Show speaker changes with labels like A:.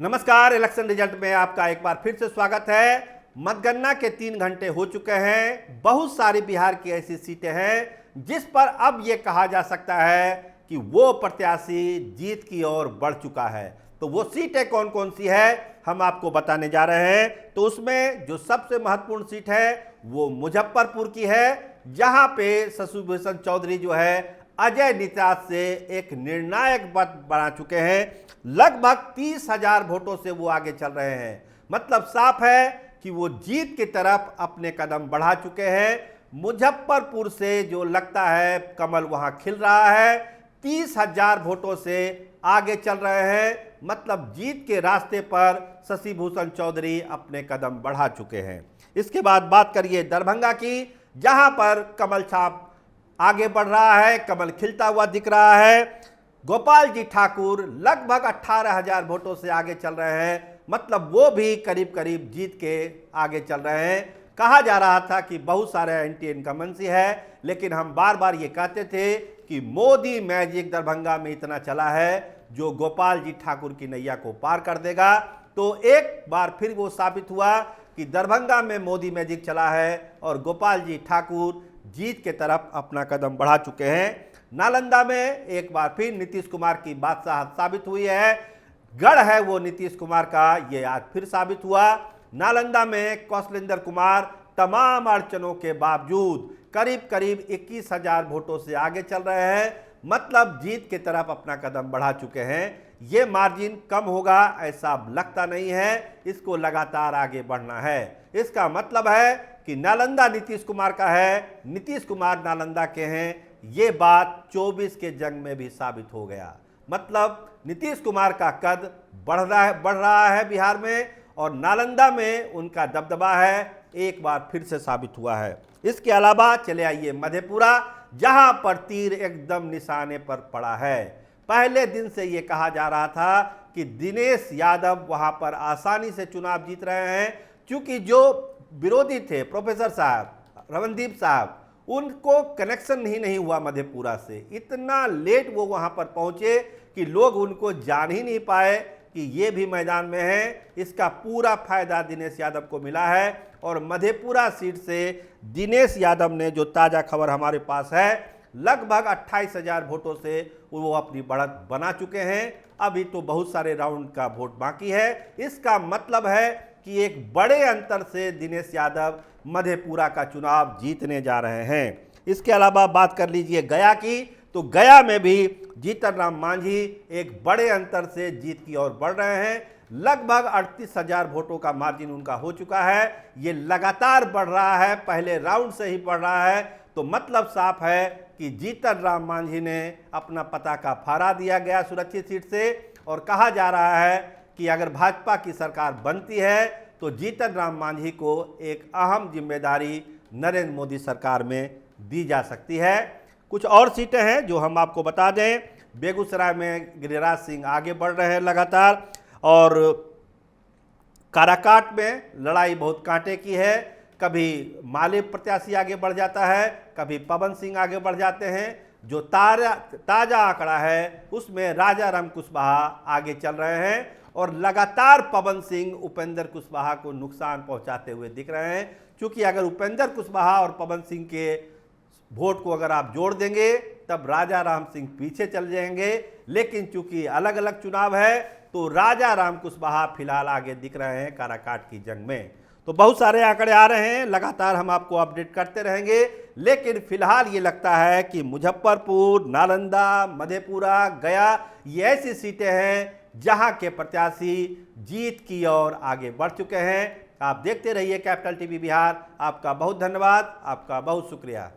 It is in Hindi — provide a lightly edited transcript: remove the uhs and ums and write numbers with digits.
A: नमस्कार। इलेक्शन रिजल्ट में आपका एक बार फिर से स्वागत है। मतगणना के 3 घंटे हो चुके हैं। बहुत सारी बिहार की ऐसी सीटें हैं जिस पर अब यह कहा जा सकता है कि वो प्रत्याशी जीत की ओर बढ़ चुका है। तो वो सीटें कौन कौन सी है हम आपको बताने जा रहे हैं। तो उसमें जो सबसे महत्वपूर्ण सीट है वो मुजफ्फरपुर की है, जहां पे शशिभूषण चौधरी जो है अजय निषाद से एक निर्णायक मत बना चुके हैं। लगभग 30,000 वोटों से वो आगे चल रहे हैं। मतलब साफ है कि वो जीत की तरफ अपने कदम बढ़ा चुके हैं। मुजफ्फरपुर से जो लगता है कमल वहां खिल रहा है। 30,000 वोटों से आगे चल रहे हैं। मतलब जीत के रास्ते पर शशिभूषण चौधरी अपने कदम बढ़ा चुके हैं। इसके बाद बात करिए दरभंगा की, जहां पर कमल छाप आगे बढ़ रहा है, कमल खिलता हुआ दिख रहा है। गोपाल जी ठाकुर लगभग 18,000 वोटों से आगे चल रहे हैं। मतलब वो भी करीब करीब जीत के आगे चल रहे हैं। कहा जा रहा था कि बहुत सारे एंटी इनकम्बेंसी है, लेकिन हम बार बार ये कहते थे कि मोदी मैजिक दरभंगा में इतना चला है जो गोपाल जी ठाकुर की नैया को पार कर देगा। तो एक बार फिर वो साबित हुआ कि दरभंगा में मोदी मैजिक चला है और गोपाल जी ठाकुर जीत के तरफ अपना कदम बढ़ा चुके हैं। नालंदा में एक बार फिर नीतीश कुमार की बादशाहत साबित हुई है। गढ़ है वो नीतीश कुमार का, ये आज फिर साबित हुआ। नालंदा में कौशलेंद्र कुमार तमाम अड़चनों के बावजूद करीब करीब 21,000 वोटों से आगे चल रहे हैं। मतलब जीत की तरफ अपना कदम बढ़ा चुके हैं। ये मार्जिन कम होगा ऐसा लगता नहीं है, इसको लगातार आगे बढ़ना है। इसका मतलब है कि नालंदा नीतीश कुमार का है, नीतीश कुमार नालंदा के हैं। ये बात 24 के जंग में भी साबित हो गया। मतलब नीतीश कुमार का कद बढ़ रहा है बिहार में, और नालंदा में उनका दबदबा है, एक बार फिर से साबित हुआ है। इसके अलावा चले आइए मधेपुरा, जहां पर तीर एकदम निशाने पर पड़ा है। पहले दिन से ये कहा जा रहा था कि दिनेश यादव वहां पर आसानी से चुनाव जीत रहे हैं, क्योंकि जो विरोधी थे प्रोफेसर साहब, रमनदीप साहब, उनको कनेक्शन ही नहीं हुआ मधेपुरा से। इतना लेट वो वहां पर पहुंचे कि लोग उनको जान ही नहीं पाए कि ये भी मैदान में है। इसका पूरा फायदा दिनेश यादव को मिला है, और मधेपुरा सीट से दिनेश यादव ने, जो ताज़ा खबर हमारे पास है, लगभग 28,000 वोटों से वो अपनी बढ़त बना चुके हैं। अभी तो बहुत सारे राउंड का वोट बाकी है। इसका मतलब है कि एक बड़े अंतर से दिनेश यादव मधेपुरा का चुनाव जीतने जा रहे हैं। इसके अलावा बात कर लीजिए गया की, तो गया में भी जीतन राम मांझी एक बड़े अंतर से जीत की ओर बढ़ रहे हैं। लगभग 38,000 वोटों का मार्जिन उनका हो चुका है। ये लगातार बढ़ रहा है, पहले राउंड से ही बढ़ रहा है। तो मतलब साफ है कि जीतन राम मांझी ने अपना पताका फहरा दिया गया सुरक्षित सीट से, और कहा जा रहा है कि अगर भाजपा की सरकार बनती है तो जीतन राम मांझी को एक अहम जिम्मेदारी नरेंद्र मोदी सरकार में दी जा सकती है। कुछ और सीटें हैं जो हम आपको बता दें। बेगूसराय में गिरिराज सिंह आगे बढ़ रहे हैं लगातार, और काराकाट में लड़ाई बहुत कांटे की है। कभी माले प्रत्याशी आगे बढ़ जाता है, कभी पवन सिंह आगे बढ़ जाते हैं। जो ताज़ा आंकड़ा है उसमें राजा राम कुशवाहा आगे चल रहे हैं, और लगातार पवन सिंह उपेंद्र कुशवाहा को नुकसान पहुंचाते हुए दिख रहे हैं। क्योंकि अगर उपेंद्र कुशवाहा और पवन सिंह के वोट को अगर आप जोड़ देंगे तब राजा राम सिंह पीछे चल जाएंगे, लेकिन चूंकि अलग अलग चुनाव है तो राजा राम कुशवाहा फिलहाल आगे दिख रहे हैं काराकाट की जंग में। तो बहुत सारे आंकड़े आ रहे हैं, लगातार हम आपको अपडेट करते रहेंगे। लेकिन फिलहाल ये लगता है कि मुजफ्फरपुर, नालंदा, मधेपुरा, गया, ये ऐसी सीटें हैं जहां के प्रत्याशी जीत की ओर आगे बढ़ चुके हैं। आप देखते रहिए कैपिटल टीवी बिहार। आपका बहुत धन्यवाद, आपका बहुत शुक्रिया।